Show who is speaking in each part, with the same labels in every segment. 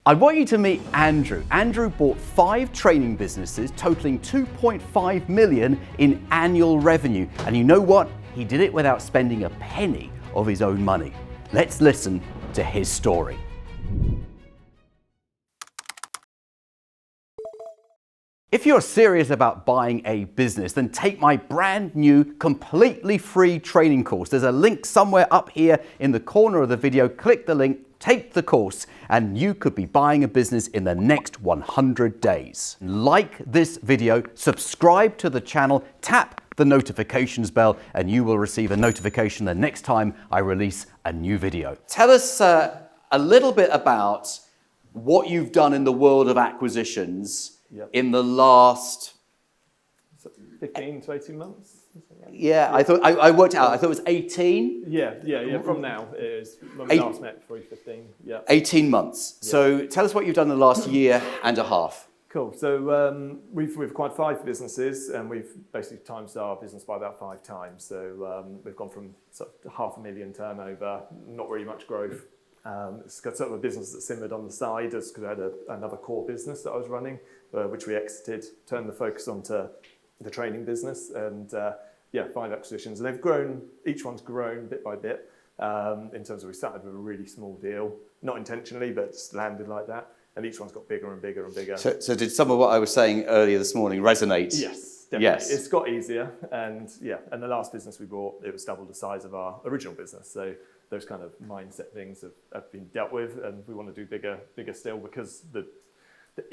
Speaker 1: I want you to meet Andrew. Andrew bought 5 training businesses totaling 2.5 million in annual revenue. And you know what? He did it without spending a penny of his own money. Let's listen to his story. If you're serious about buying a business, then take my brand new, completely free training course. There's a link somewhere up here in the corner of the video. Click the link, take the course, and you could be buying a business in the next 100 days. Like this video, subscribe to the channel, tap the notifications bell, and you will receive a notification the next time I release a new video. Tell us a little bit about what you've done in the world of acquisitions in the last
Speaker 2: 15 to 18 months.
Speaker 1: Yeah, I worked out. I thought it was 18.
Speaker 2: Yeah. From now it is when we last met, before 15. Yeah.
Speaker 1: 18 months. Yeah. So tell us what you've done in the last year and a half.
Speaker 2: Cool. So we've acquired 5 businesses, and we've basically times our business by about 5 times. So we've gone from sort of $500,000 turnover, not really much growth. It's got sort of a business that simmered on the side because I had another core business that I was running, which we exited, turned the focus onto the training business, and 5 acquisitions. And they've grown, each one's grown bit by bit, in terms of we started with a really small deal, not intentionally, but just landed like that. And each one's got bigger and bigger and bigger. So
Speaker 1: did some of what I was saying earlier this morning resonate?
Speaker 2: Yes, definitely. Yes. It's got easier. And the last business we bought, it was double the size of our original business. So those kind of mindset things have been dealt with, and we want to do bigger still, because the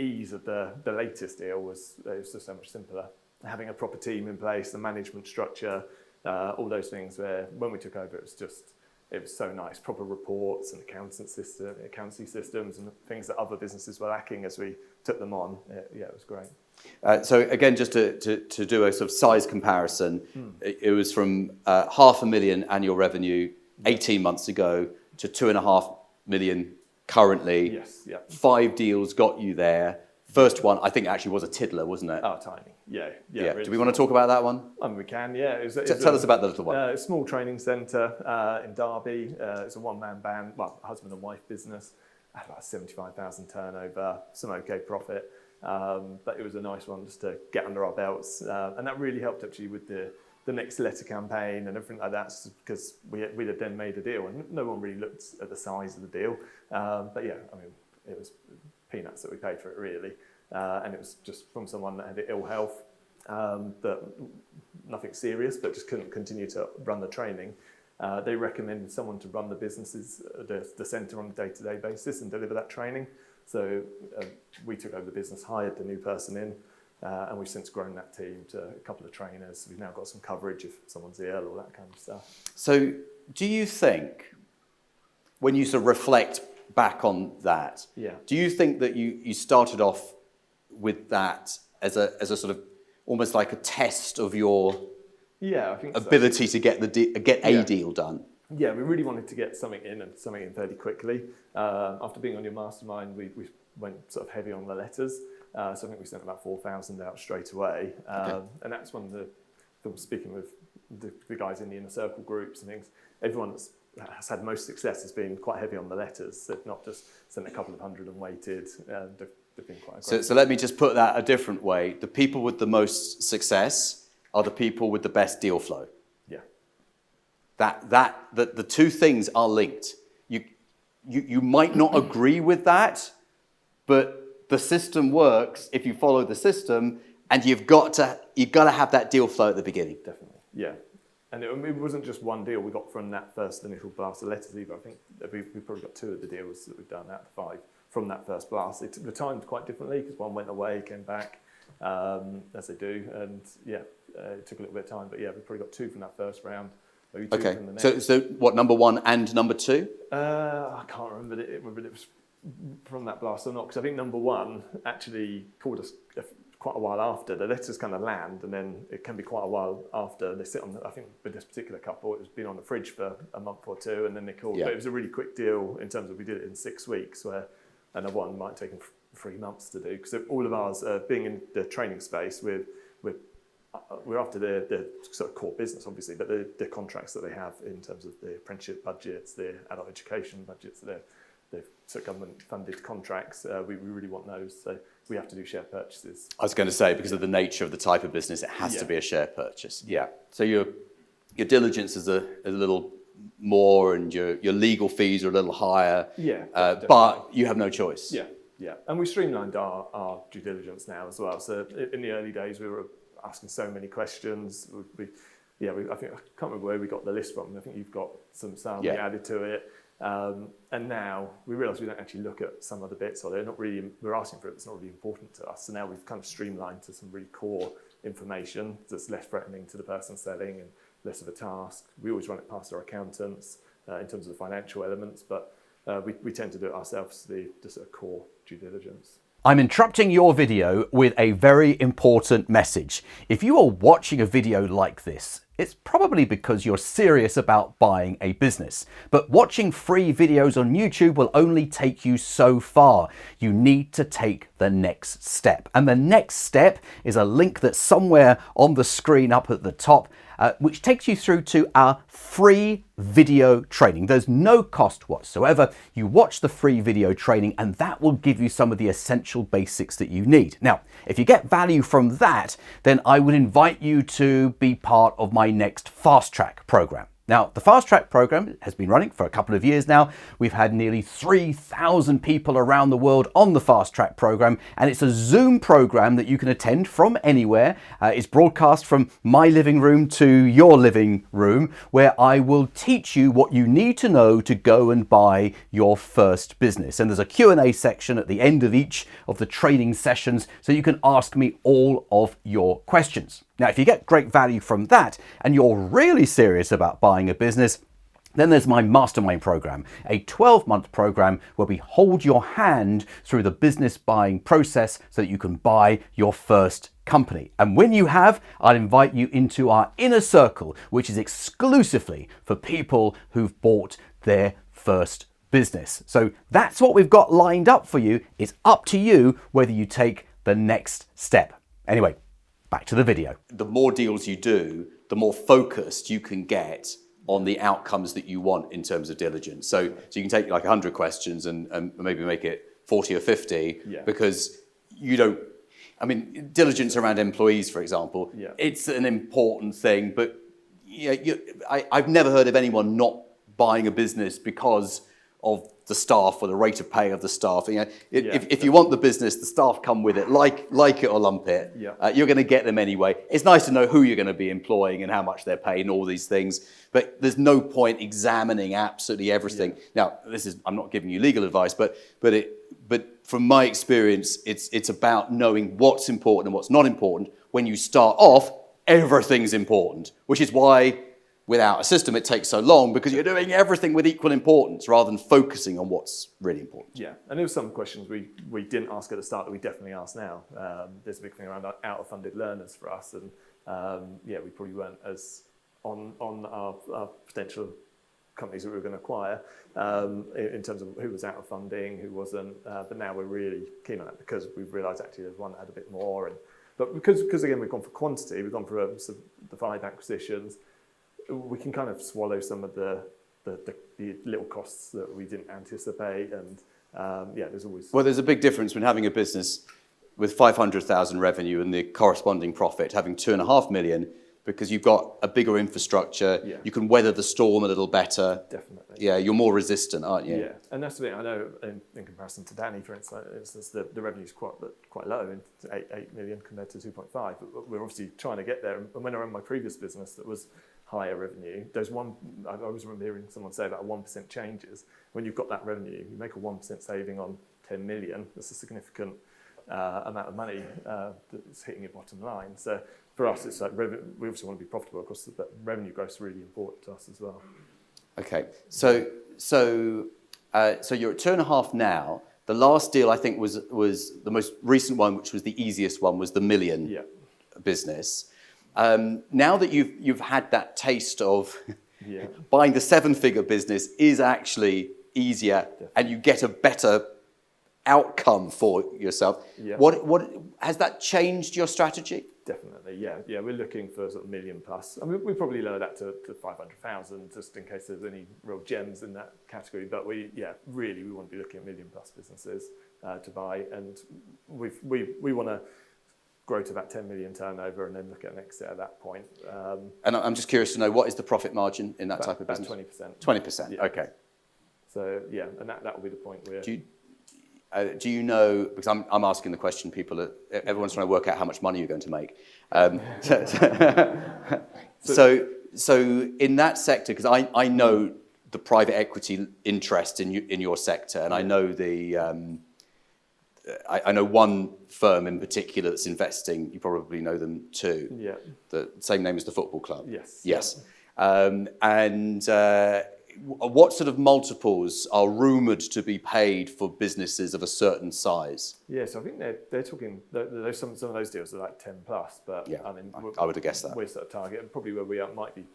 Speaker 2: ease of the latest deal was just so much simpler. Having a proper team in place, the management structure, all those things, where when we took over, it was so nice. Proper reports and accountancy systems and things that other businesses were lacking as we took them on. It was great.
Speaker 1: So again, just to do a sort of size comparison, it was from $500,000 annual revenue 18 months ago to 2.5 million currently.
Speaker 2: Yes, yeah.
Speaker 1: 5 deals got you there. First one, I think, actually was a tiddler, wasn't it?
Speaker 2: Oh, tiny. Yeah.
Speaker 1: Really. Do we want to talk about that one?
Speaker 2: We can, yeah.
Speaker 1: Tell us about the little one.
Speaker 2: A small training centre in Derby. It's a one-man band, husband and wife business. Had about 75,000 turnover, some okay profit. But it was a nice one just to get under our belts. And that really helped actually with the next letter campaign and everything like that, because we had then made a deal, and no one really looked at the size of the deal. It was peanuts that we paid for it, really. And it was just from someone that had ill health, that nothing serious, but just couldn't continue to run the training. They recommended someone to run the businesses, the centre, on a day-to-day basis and deliver that training. So we took over the business, hired the new person in, and we've since grown that team to a couple of trainers. We've now got some coverage if someone's ill, all that kind of stuff.
Speaker 1: So do you think, when you sort of reflect back on that, do you think that you started off with that as a sort of almost like a test of your
Speaker 2: I think
Speaker 1: ability to get a deal done?
Speaker 2: Yeah, we really wanted to get something in fairly quickly. After being on your mastermind, we went sort of heavy on the letters. So I think we sent about 4,000 out straight away. And that's one of the, speaking with the guys in the inner circle groups and things, everyone has had most success has been quite heavy on the letters. They've not just sent a couple of hundred and waited. They've been quite aggressive.
Speaker 1: So let me just put that a different way. The people with the most success are the people with the best deal flow.
Speaker 2: Yeah.
Speaker 1: The two things are linked. You might not agree with that, but the system works if you follow the system, and you've got to have that deal flow at the beginning.
Speaker 2: Definitely, yeah. And it wasn't just one deal we got from that first initial blast of letters either. I think we probably got 2 of the deals that we've done out of 5 from that first blast. It were timed quite differently, because one went away, came back, as they do, and it took a little bit of time. But we probably got 2 from that first round. Maybe 2 from the next.
Speaker 1: So what, number 1 and number 2?
Speaker 2: I can't remember whether it was from that blast or not, because I think number 1 actually called us quite a while after. The letters kind of land, and then it can be quite a while after. They sit on, I think with this particular couple, it was been on the fridge for a month or 2, and then they called. But it was a really quick deal in terms of we did it in 6 weeks, where another one might take them 3 months to do. Because all of ours, being in the training space, we're after the sort of core business, obviously, but the contracts that they have in terms of the apprenticeship budgets, the adult education budgets, they're government-funded contracts, we really want those. So we have to do share purchases.
Speaker 1: I was going to say, because of the nature of the type of business, it has to be a share purchase. Yeah. So your diligence is a little more, and your legal fees are a little higher.
Speaker 2: Yeah.
Speaker 1: But you have no choice.
Speaker 2: Yeah. Yeah. And we streamlined our due diligence now as well. So in the early days, we were asking so many questions. I think I can't remember where we got the list from. I think you've got some we added to it. And now we realise we don't actually look at some of the bits, or we're asking for it, it's not really important to us. So now we've kind of streamlined to some really core information that's less threatening to the person selling and less of a task. We always run it past our accountants in terms of the financial elements, but we tend to do it ourselves, the sort of core due diligence.
Speaker 1: I'm interrupting your video with a very important message. If you are watching a video like this, it's probably because you're serious about buying a business. But watching free videos on YouTube will only take you so far. You need to take the next step. And the next step is a link that's somewhere on the screen up at the top, which takes you through to our free video training. There's no cost whatsoever. You watch the free video training and that will give you some of the essential basics that you need. Now, if you get value from that, then I would invite you to be part of my next Fast Track program. Now, the Fast Track program has been running for a couple of years now. We've had nearly 3,000 people around the world on the Fast Track program, and it's a Zoom program that you can attend from anywhere. It's broadcast from my living room to your living room, where I will teach you what you need to know to go and buy your first business. And there's a Q&A section at the end of each of the training sessions, so you can ask me all of your questions. Now, if you get great value from that and you're really serious about buying a business, then there's my mastermind program, a 12-month program where we hold your hand through the business buying process so that you can buy your first company. And when you have, I'll invite you into our inner circle, which is exclusively for people who've bought their first business. So that's what we've got lined up for you. It's up to you whether you take the next step. Anyway, back to the video. The more deals you do, the more focused you can get on the outcomes that you want in terms of diligence. So you can take like 100 questions and maybe make it 40 or 50 because you don't, diligence around employees, for example, it's an important thing, but I've never heard of anyone not buying a business because of the staff or the rate of pay of the staff. If you want the business, the staff come with it, like it or lump it. You're going to get them anyway. It's nice to know who you're going to be employing and how much they're paid and all these things, but there's no point examining absolutely everything. Now, I'm not giving you legal advice, but from my experience, it's about knowing what's important and what's not important. When you start off, everything's important, which is why without a system, it takes so long, because you're doing everything with equal importance rather than focusing on what's really important.
Speaker 2: Yeah, and there were some questions we didn't ask at the start that we definitely ask now. There's a big thing around out-of-funded learners for us, and we probably weren't as on our potential companies that we were going to acquire in terms of who was out of funding, who wasn't. But now we're really keen on that because we've realised actually there's one that had a bit more. But because again we've gone for quantity, we've gone for the 5 acquisitions. We can kind of swallow some of the little costs that we didn't anticipate, and there's always...
Speaker 1: Well, there's a big difference between having a business with 500,000 revenue and the corresponding profit, having 2.5 million, because you've got a bigger infrastructure, you can weather the storm a little better.
Speaker 2: Definitely.
Speaker 1: Yeah, you're more resistant, aren't you?
Speaker 2: Yeah, and that's the thing. I know in comparison to Danny, for instance, the revenue's quite low, in 8 million compared to 2.5, but we're obviously trying to get there. And when I ran my previous business that was higher revenue, I always remember hearing someone say about 1% changes. When you've got that revenue, you make a 1% saving on 10 million, that's a significant amount of money that's hitting your bottom line. So for us, it's like we obviously want to be profitable, of course, but revenue growth is really important to us as well. Okay, so you're at 2.5 now. The last deal I think was the most recent one, which was the easiest one, was the million business. Now that you've had that taste of buying the 7-figure business is actually easier, and you get a better outcome for yourself. What has that changed your strategy? Definitely, yeah. We're looking for sort of million plus. I mean, we probably lower that to 500,000 just in case there's any real gems in that category. But we want to be looking at million plus businesses to buy, and we want to grow to about 10 million turnover and then look at an exit at that point.
Speaker 1: And I'm just curious to know, what is the profit margin in that type of business?
Speaker 2: About
Speaker 1: 20%. 20%.
Speaker 2: Yeah.
Speaker 1: Okay.
Speaker 2: So yeah, and that will be the point where.
Speaker 1: Do you know, because I'm asking the question, everyone's trying to work out how much money you're going to make. So in that sector, because I know the private equity interest in your sector, and I know I know one firm in particular that's investing. You probably know them too.
Speaker 2: Yeah.
Speaker 1: The same name as the football club.
Speaker 2: Yes.
Speaker 1: Yes. What sort of multiples are rumoured to be paid for businesses of a certain size?
Speaker 2: Yeah, so I think they're talking. Some of those deals are like 10 plus, but
Speaker 1: yeah,
Speaker 2: I mean,
Speaker 1: I would have guessed that.
Speaker 2: We're sort of target, and probably where we are might be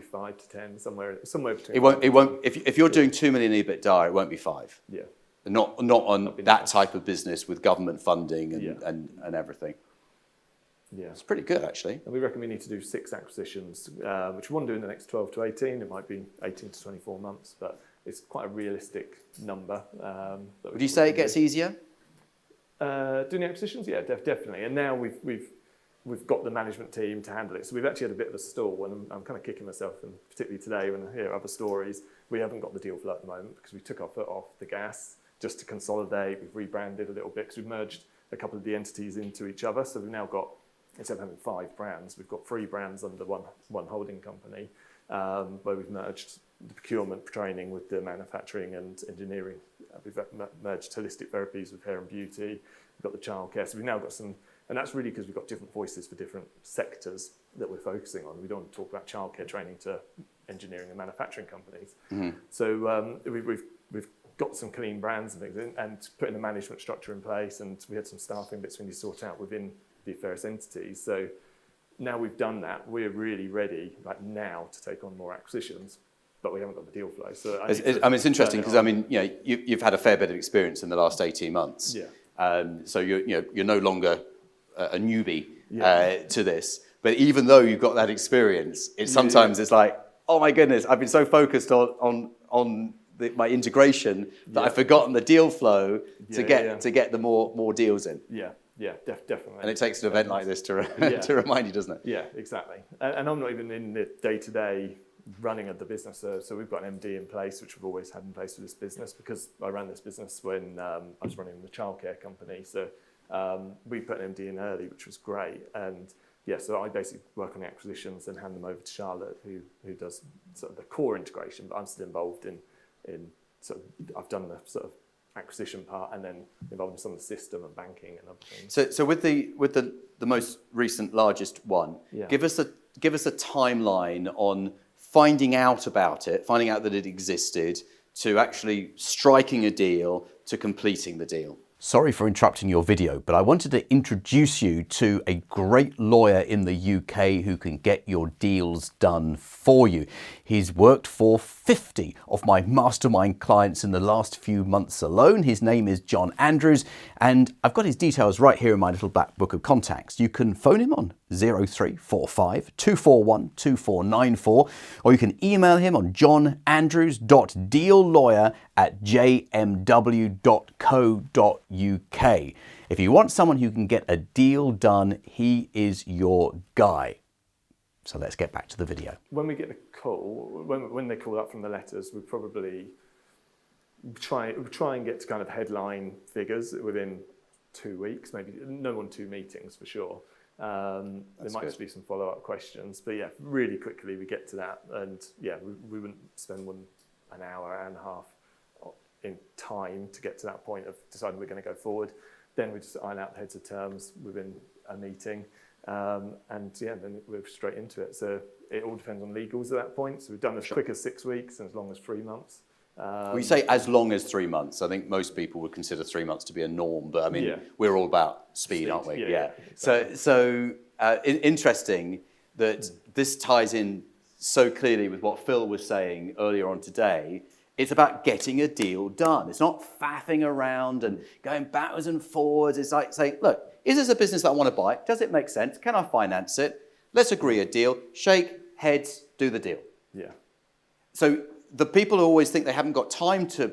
Speaker 2: 5 to 10, somewhere between.
Speaker 1: It won't. If you're doing 2 million EBITDA, it won't be 5.
Speaker 2: Yeah.
Speaker 1: Not on that type of business with government funding and everything.
Speaker 2: Yeah,
Speaker 1: it's pretty good actually.
Speaker 2: And we reckon we need to do 6 acquisitions, which we want to do in the next 12 to 18. It might be 18 to 24 months, but it's quite a realistic number.
Speaker 1: Would you say it gets easier?
Speaker 2: Doing the acquisitions, yeah, definitely. And now we've got the management team to handle it. So we've actually had a bit of a stall, and I'm kind of kicking myself, and particularly today when I hear other stories, we haven't got the deal flow at the moment because we took our foot off the gas just to consolidate. We've rebranded a little bit because we've merged a couple of the entities into each other. So we've now got, instead of having 5 brands, we've got 3 brands under one holding company, where we've merged the procurement training with the manufacturing and engineering. We've merged holistic therapies with hair and beauty. We've got the childcare. So we've now got some, and that's really because we've got different voices for different sectors that we're focusing on. We don't want to talk about childcare training to engineering and manufacturing companies. Mm-hmm. So we've got some clean brands and things, and putting a management structure in place, and we had some staffing bits we need to sort out within the various entities. So now we've done that, we're really ready, like now, to take on more acquisitions, but we haven't got the deal flow. So
Speaker 1: it's interesting because you've had a fair bit of experience in the last 18 months.
Speaker 2: Yeah.
Speaker 1: So you're no longer a newbie to this, but even though you've got that experience, sometimes it's like, oh my goodness, I've been so focused on my integration that I've forgotten the deal flow to get the more deals in.
Speaker 2: Yeah, definitely.
Speaker 1: And it takes an event like this to remind you, doesn't it?
Speaker 2: Yeah, exactly. And I'm not even in the day-to-day running of the business. So we've got an MD in place, which we've always had in place for this business, because I ran this business when I was running the childcare company. So we put an MD in early, which was great. And so I basically work on the acquisitions and hand them over to Charlotte, who does sort of the core integration, but I'm still involved in sort of, I've done the sort of acquisition part and then involved in some of the system and banking and other things.
Speaker 1: So with the most recent largest one, give us a timeline on finding out that it existed, to actually striking a deal, to completing the deal. Sorry for interrupting your video, but I wanted to introduce you to a great lawyer in the UK who can get your deals done for you. He's worked for 50 of my mastermind clients in the last few months alone. His name is John Andrews, and I've got his details right here in my little black book of contacts. You can phone him on 0345 241 2494, or you can email him on johnandrews.deallawyer@jmw.co.uk. If you want someone who can get a deal done, he is your guy. So let's get back to the video.
Speaker 2: When we get the call, when they call up from the letters, we probably try and get to kind of headline figures within 2 weeks, maybe no more than 2 meetings for sure. There might just be some follow-up questions, but really quickly we get to that, and we wouldn't spend an hour and a half in time to get to that point of deciding we're going to go forward. Then we just iron out the heads of terms within a meeting. Then we're straight into it. So it all depends on legals at that point. So we've done as quick as 6 weeks and as long as 3 months.
Speaker 1: We say as long as 3 months. I think most people would consider 3 months to be a norm, but I mean, we're all about speed, aren't we? Exactly. So interesting that this ties in so clearly with what Phil was saying earlier on today, It's about getting a deal done. It's not faffing around and going backwards and forwards. It's like saying, look, is this a business that I want to buy? Does it make sense? Can I finance it? Let's agree a deal. Shake, heads, do the deal.
Speaker 2: Yeah.
Speaker 1: So the people who always think they haven't got time to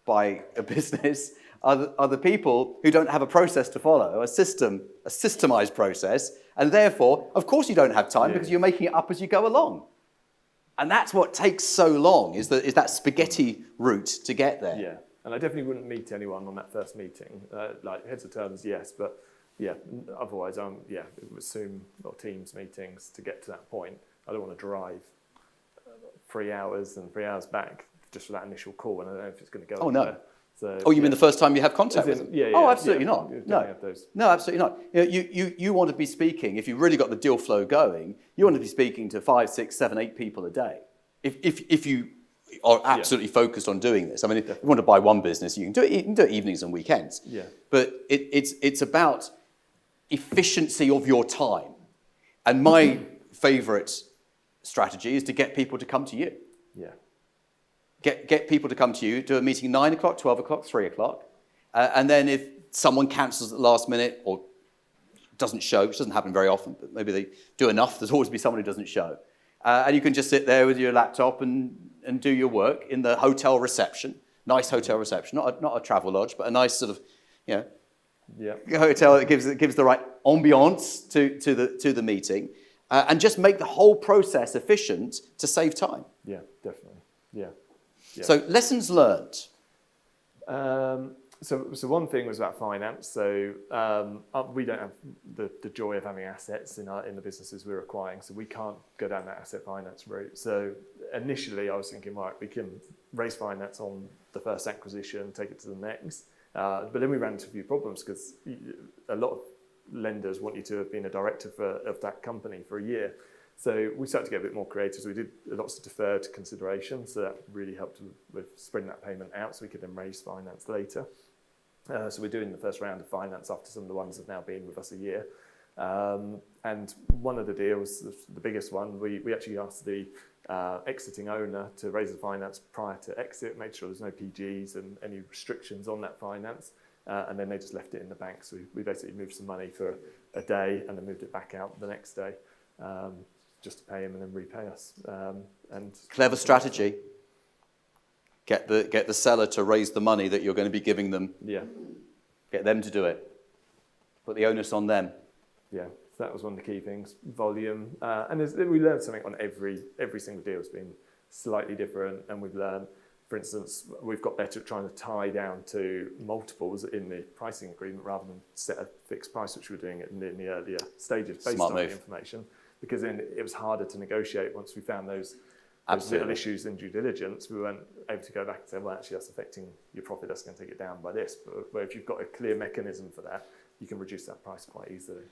Speaker 1: buy a business are the people who don't have a process to follow, a systemized process, and therefore, of course you don't have time because you're making it up as you go along. And that's what takes so long, is that spaghetti route to get there.
Speaker 2: Yeah, and I definitely wouldn't meet anyone on that first meeting. Like heads of terms, yes, but yeah, otherwise, it was Zoom or Teams meetings to get to that point. I don't want to drive 3 hours and 3 hours back just for that initial call, and I don't know if it's going to go.
Speaker 1: Oh
Speaker 2: anywhere.
Speaker 1: no.
Speaker 2: So,
Speaker 1: you mean the first time you have contact with them?
Speaker 2: Yeah,
Speaker 1: oh, absolutely not.
Speaker 2: No,
Speaker 1: no, absolutely not. You want to be speaking, if you've really got the deal flow going, you want to be speaking to 5, 6, 7, 8 people a day. If you are absolutely focused on doing this. I mean, if you want to buy one business, you can do it evenings and weekends.
Speaker 2: Yeah.
Speaker 1: But it's about efficiency of your time. And my favourite strategy is to get people to come to you.
Speaker 2: Yeah.
Speaker 1: Get people to come to you, do a meeting 9 o'clock, 12 o'clock, 3 o'clock. And then if someone cancels at the last minute or doesn't show, which doesn't happen very often, but maybe they do enough, there's always be someone who doesn't show. And you can just sit there with your laptop and do your work in the hotel reception, nice hotel reception, not a travel lodge, but a nice sort of, hotel that gives the right ambiance to the meeting, and just make the whole process efficient to save time.
Speaker 2: Yeah, definitely. Yeah.
Speaker 1: So lessons learned.
Speaker 2: So one thing was about finance. So we don't have the joy of having assets in the businesses we're acquiring, so we can't go down that asset finance route. So initially I was thinking, right, we can raise finance on the first acquisition, take it to the next. But then we ran into a few problems because a lot of lenders want you to have been a director of that company for a year. So we started to get a bit more creative. So we did lots of deferred consideration. So that really helped with spreading that payment out so we could then raise finance later. So we're doing the first round of finance after some of the ones have now been with us a year. And one of the deals, the biggest one, we actually asked the exiting owner to raise the finance prior to exit, make sure there's no PGs and any restrictions on that finance. And then they just left it in the bank. So we basically moved some money for a day and then moved it back out the next day. Just to pay him and then repay us. And
Speaker 1: clever strategy. Get the seller to raise the money that you're going to be giving them.
Speaker 2: Yeah.
Speaker 1: Get them to do it. Put the onus on them.
Speaker 2: Yeah, so that was one of the key things. Volume, and we learned something on every single deal. Has been slightly different, and we've learned. For instance, we've got better at trying to tie down to multiples in the pricing agreement rather than set a fixed price, which we were doing in the earlier stages based on the information. Because then it was harder to negotiate once we found those little issues in due diligence. We weren't able to go back and say, well, actually, that's affecting your profit. That's going to take it down by this. But where if you've got a clear mechanism for that, you can reduce that price quite easily.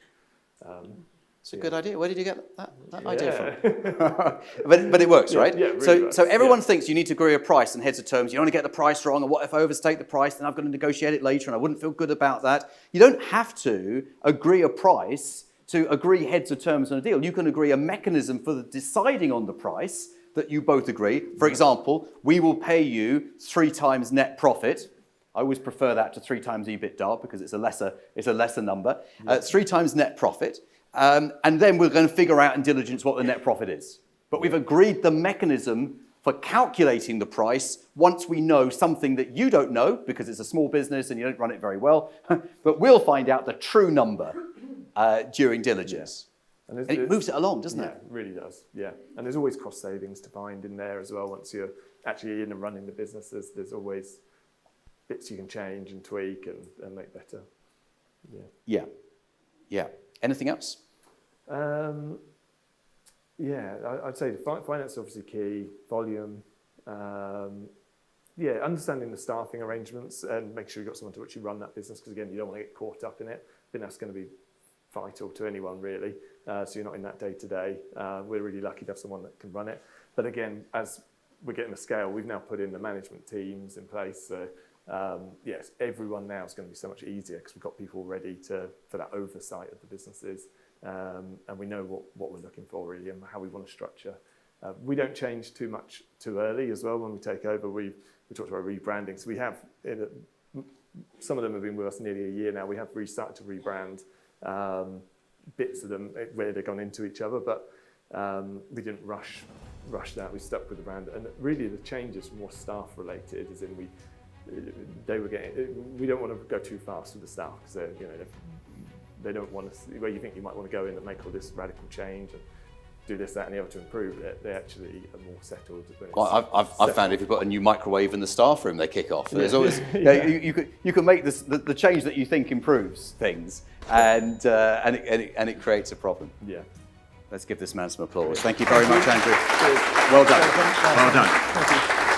Speaker 1: It's a good idea. Where did you get that idea from? but it works, right?
Speaker 2: Yeah, it really works.
Speaker 1: So everyone thinks you need to agree a price and heads of terms. You don't want to get the price wrong, and what if I overstate the price, then I've got to negotiate it later, and I wouldn't feel good about that. You don't have to agree a price to agree heads of terms on a deal. You can agree a mechanism for deciding on the price that you both agree. For example, we will pay you 3 times net profit. I always prefer that to 3 times EBITDA because it's a lesser number. 3 times net profit. And then we're going to figure out in diligence what the net profit is. But we've agreed the mechanism for calculating the price once we know something that you don't know because it's a small business and you don't run it very well. But we'll find out the true number during diligence.
Speaker 2: And
Speaker 1: it moves it along, doesn't it?
Speaker 2: Yeah, it really does, yeah. And there's always cost savings to find in there as well. Once you're actually in and running the business, there's always bits you can change and tweak and make better.
Speaker 1: Yeah. Anything else?
Speaker 2: I'd say finance is obviously key, volume, understanding the staffing arrangements and make sure you've got someone to actually run that business because, again, you don't want to get caught up in it. I think that's going to be vital to anyone, really. So you're not in that day-to-day. We're really lucky to have someone that can run it. But again, as we're getting the scale, we've now put in the management teams in place. So, yes, everyone now is going to be so much easier because we've got people ready for that oversight of the businesses. And we know what we're looking for, really, and how we want to structure We don't change too much too early as well. When we take over, we talked about rebranding. So we have, some of them have been with us nearly a year now. We have started to rebrand bits of them where they've gone into each other, but we didn't rush that. We stuck with the brand. And really the changes were more staff related, as in we don't want to go too fast with the staff, because they don't want to see where you think you might want to go in and make all this radical change and do this, that, and the other to improve it. They actually are more settled.
Speaker 1: Well, I've found if you put a new microwave in the staff room, they kick off. There's always you can make the change that you think improves things, and it creates a problem.
Speaker 2: Yeah.
Speaker 1: Let's give this man some applause. Thank you very much, Andrew. Well done. Well done.